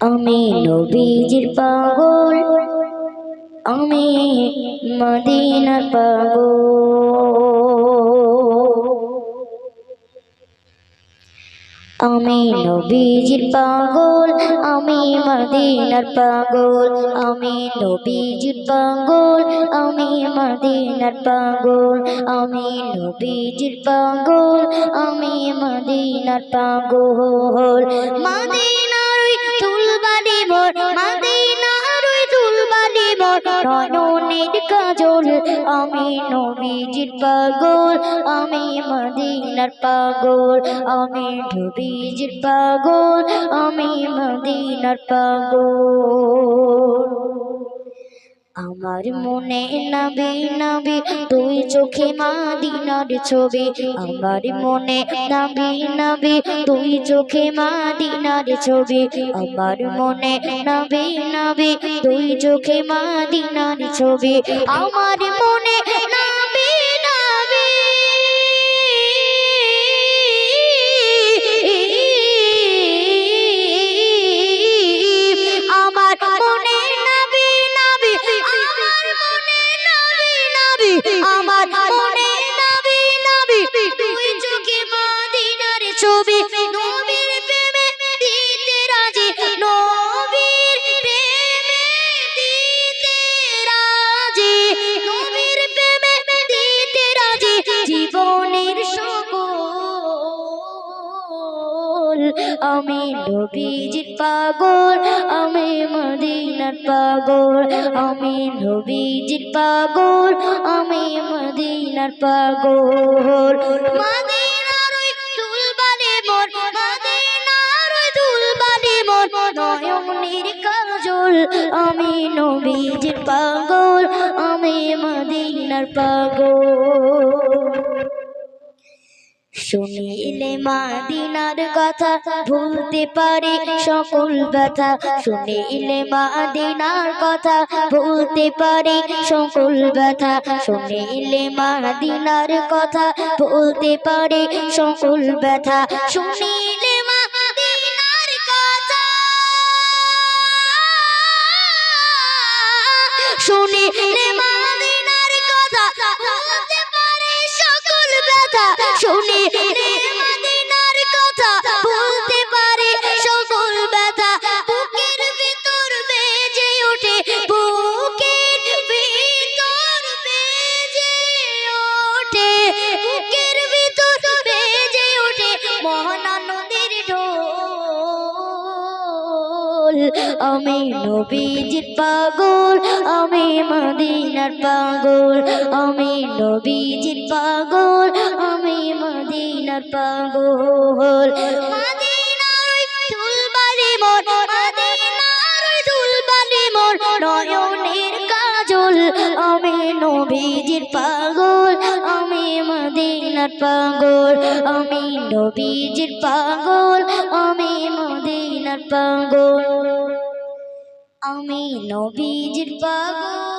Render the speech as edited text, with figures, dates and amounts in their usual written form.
আমি নবীজির পাগল, আমি মদিনার পাগল। আমি নবীজির পাগল, আমি মদিনার পাগল। আমি নবীজির পাগল, আমি মদিনার পাগল। আমি নবীজির পাগল, আমি মদিনার পাগল। মদিনার তুলবাড়ি মোর, মদিনার তুলবাড়ি মোর নয়নের কাজল। আমি নবীজির পাগল, আমি মদিনার পাগল। আমি নবীজির পাগল, আমি মদিনার পাগল। আমার মনে নবী নবী দুই চোখে মদিনার ছবি। আমার মনে নবী নবী দুই চোখে মদিনার ছবি। আমার মনে নবী নবী দুই চোখে মদিনার ছবি। আমার মনে নবী নবী আমার মনে নবী নবী আমার মনে নবী নবী আমার মনে নবী নবী দুই চোখে মদিনার ছবি। নবীর প্রেমে দিতে রাজি, নবীর প্রেমে দিতে রাজি, নবীর প্রেমে দিতে রাজি জীবনের সকল। আমি নবীজির পাগল, আমি মদিনার পাগল। আমি নবীজির পাগল, আমি মদিনার পাগল। মদিনার তুলবাড়ি মোর, মদিনার তুলবাড়ি মোর নয়নের কাজল। আমি নবীজির পাগল, আমি মদিনার পাগল। শুনিলে মদিনার কথা ভুলতে পারি সকল ব্যথা। শুনিলে মদিনার কথা ভুলতে পারি সকল ব্যথা। শুনিলে মদিনার কথা ভুলতে পারি সকল ব্যথা। শুনিলে মদিনার কথা, শুনিলে মদিনার কথা ভুলতে পারি সকল ব্যথা। শুনিলে মদিনার কথা ভুলতে পারি সকল ব্যথা। বুকের ভিতর বেজে ওঠে, বুকের ভিতর বেজে ওঠে, বুকের ভিতর বেজে ওঠে মহানন্দের ঢোল। আমি নবীজির পাগল, আমি মদিনার পাগল। আমি নবীজির পাগল, আমি মদিনার পাগল। মদিনার তুলবাড়ি মোর, মদিনার তুলবাড়ি মোর নয়নের কাজল। আমি নবীজির পাগল, আমি মদিনার পাগল। আমি নবীজির পাগল, আমি মদিনার পাগল। আমি নবীজির পাগল।